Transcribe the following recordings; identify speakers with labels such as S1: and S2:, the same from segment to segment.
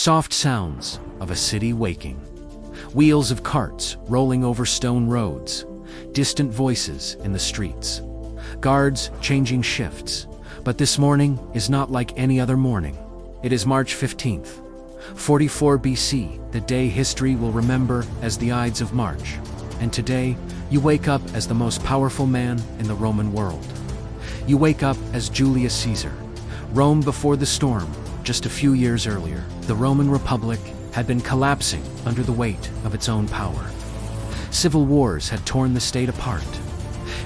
S1: Soft sounds of a city waking. Wheels of carts rolling over stone roads. Distant voices in the streets. Guards changing shifts. But this morning is not like any other morning. It is March 15th, 44 BC, the day history will remember as the Ides of March. And today, you wake up as the most powerful man in the Roman world. You wake up as Julius Caesar. Rome before the storm, just a few years earlier, the Roman Republic had been collapsing under the weight of its own power. Civil wars had torn the state apart.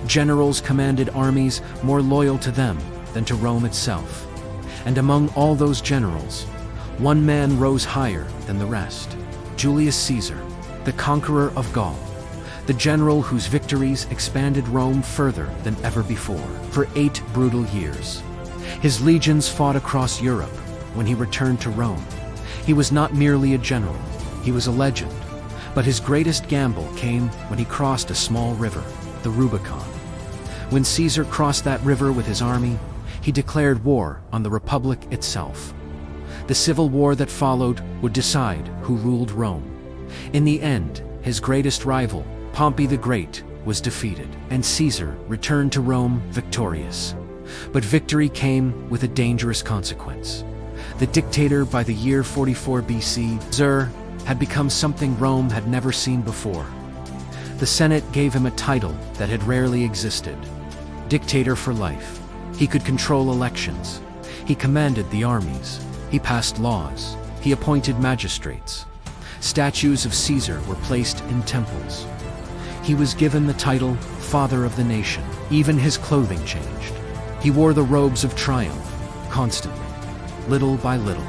S1: Generals commanded armies more loyal to them than to Rome itself. And among all those generals, one man rose higher than the rest. Julius Caesar, the conqueror of Gaul, the general whose victories expanded Rome further than ever before. For 8 brutal years, his legions fought across Europe. When he returned to Rome, he was not merely a general, he was a legend. But his greatest gamble came when he crossed a small river, the Rubicon. When Caesar crossed that river with his army, he declared war on the Republic itself. The civil war that followed would decide who ruled Rome. In the end, his greatest rival, Pompey the Great, was defeated, and Caesar returned to Rome victorious. But victory came with a dangerous consequence. The dictator by the year 44 BC, Caesar, had become something Rome had never seen before. The Senate gave him a title that had rarely existed. Dictator for life. He could control elections. He commanded the armies. He passed laws. He appointed magistrates. Statues of Caesar were placed in temples. He was given the title Father of the Nation. Even his clothing changed. He wore the robes of triumph, constantly. Little by little,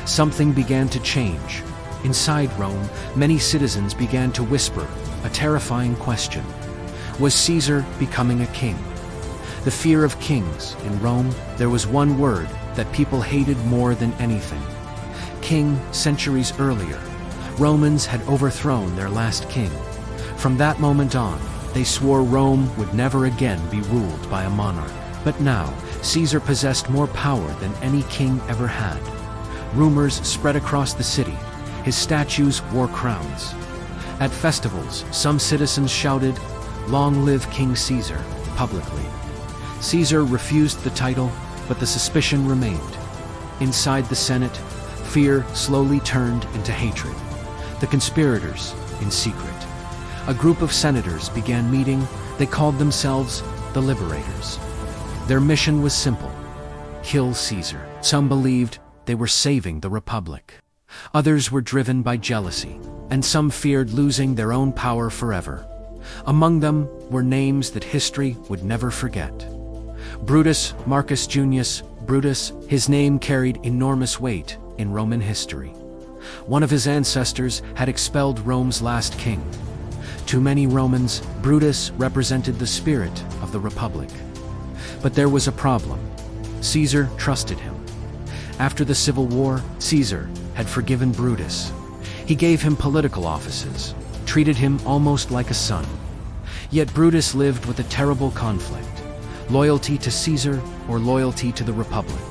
S1: something began to change. Inside Rome, many citizens began to whisper a terrifying question. Was Caesar becoming a king? The fear of kings in Rome, there was one word that people hated more than anything. King. Centuries earlier, Romans had overthrown their last king. From that moment on, they swore Rome would never again be ruled by a monarch. But now, Caesar possessed more power than any king ever had. Rumors spread across the city. His statues wore crowns. At festivals, some citizens shouted, "Long live King Caesar," publicly. Caesar refused the title, but the suspicion remained. Inside the Senate, fear slowly turned into hatred. The conspirators, in secret. A group of senators began meeting. They called themselves the Liberators. Their mission was simple: kill Caesar. Some believed they were saving the Republic. Others were driven by jealousy, and some feared losing their own power forever. Among them were names that history would never forget. Brutus, Marcus Junius, Brutus, his name carried enormous weight in Roman history. One of his ancestors had expelled Rome's last king. To many Romans, Brutus represented the spirit of the Republic. But there was a problem. Caesar trusted him. After the Civil War, Caesar had forgiven Brutus. He gave him political offices, treated him almost like a son. Yet Brutus lived with a terrible conflict: loyalty to Caesar or loyalty to the Republic.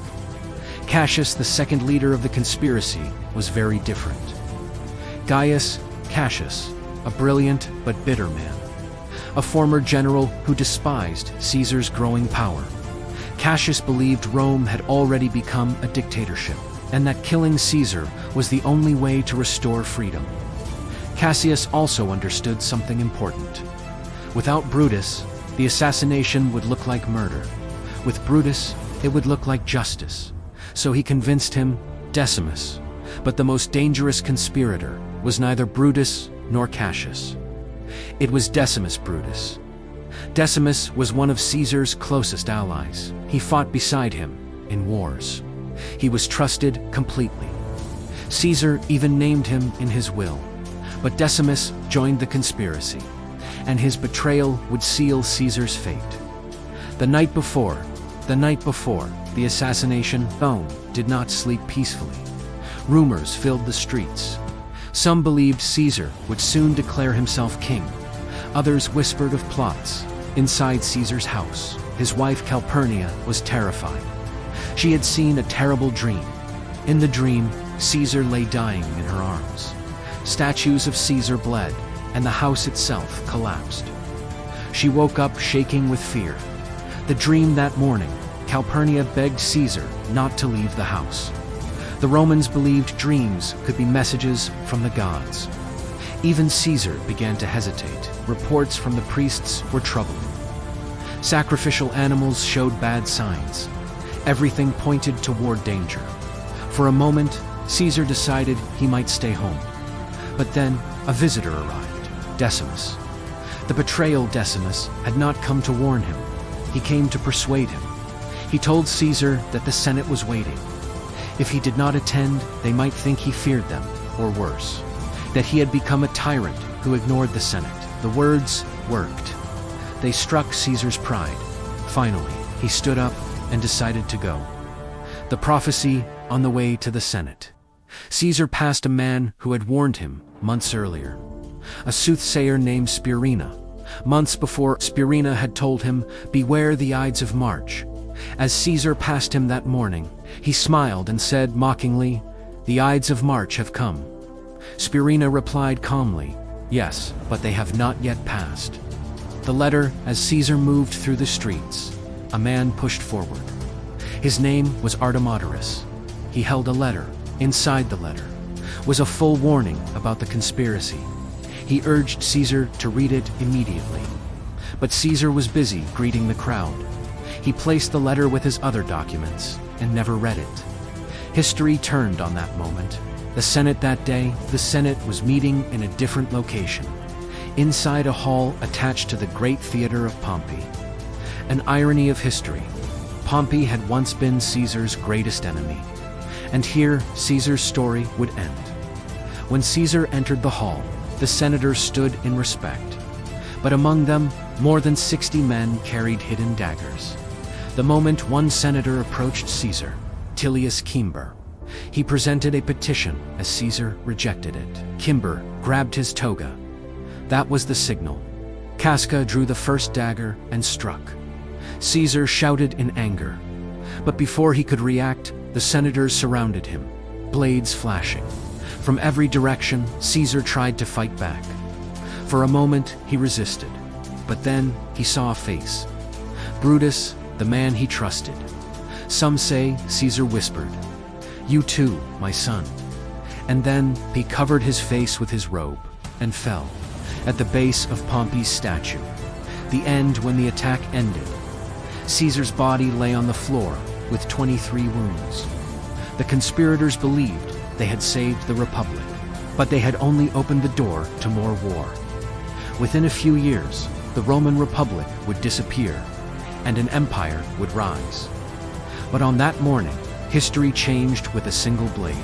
S1: Cassius, the second leader of the conspiracy, was very different. Gaius Cassius, a brilliant but bitter man. A former general who despised Caesar's growing power. Cassius believed Rome had already become a dictatorship, and that killing Caesar was the only way to restore freedom. Cassius also understood something important. Without Brutus, the assassination would look like murder. With Brutus, it would look like justice. So he convinced him, Decimus. But the most dangerous conspirator was neither Brutus nor Cassius. It was Decimus Brutus. Decimus was one of Caesar's closest allies. He fought beside him in wars. He was trusted completely. Caesar even named him in his will. But Decimus joined the conspiracy, and his betrayal would seal Caesar's fate. The night before the assassination, Rome did not sleep peacefully. Rumors filled the streets. Some believed Caesar would soon declare himself king. Others whispered of plots inside Caesar's house. His wife Calpurnia was terrified. She had seen a terrible dream. In the dream, Caesar lay dying in her arms. Statues of Caesar bled, and the house itself collapsed. She woke up shaking with fear. The dream that morning, Calpurnia begged Caesar not to leave the house. The Romans believed dreams could be messages from the gods. Even Caesar began to hesitate. Reports from the priests were troubling. Sacrificial animals showed bad signs. Everything pointed toward danger. For a moment, Caesar decided he might stay home. But then, a visitor arrived, Decimus. The betrayal Decimus had not come to warn him. He came to persuade him. He told Caesar that the Senate was waiting. If he did not attend, they might think he feared them, or worse, that he had become a tyrant who ignored the Senate. The words worked. They struck Caesar's pride. Finally, he stood up and decided to go. The prophecy on the way to the Senate. Caesar passed a man who had warned him months earlier. A soothsayer named Spurina. Months before, Spurina had told him, "Beware the Ides of March." As Caesar passed him that morning, he smiled and said mockingly, "The Ides of March have come." Spurina replied calmly, "Yes, but they have not yet passed." The letter, as Caesar moved through the streets, a man pushed forward. His name was Artemodorus. He held a letter. Inside the letter was a full warning about the conspiracy. He urged Caesar to read it immediately. But Caesar was busy greeting the crowd. He placed the letter with his other documents and never read it. History turned on that moment. The Senate that day, the Senate was meeting in a different location, inside a hall attached to the great theater of Pompey. An irony of history. Pompey had once been Caesar's greatest enemy. And here, Caesar's story would end. When Caesar entered the hall, the senators stood in respect. But among them, more than 60 men carried hidden daggers. The moment one senator approached Caesar, Julius Caesar, he presented a petition as Caesar rejected it. Caesar grabbed his toga. That was the signal. Casca drew the first dagger and struck. Caesar shouted in anger. But before he could react, the senators surrounded him, blades flashing. From every direction, Caesar tried to fight back. For a moment, he resisted. But then, he saw a face. Brutus, the man he trusted. Some say Caesar whispered, "You too, my son." And then, he covered his face with his robe and fell at the base of Pompey's statue. The end when the attack ended. Caesar's body lay on the floor with 23 wounds. The conspirators believed they had saved the Republic, but they had only opened the door to more war. Within a few years, the Roman Republic would disappear, and an empire would rise. But on that morning, history changed with a single blade.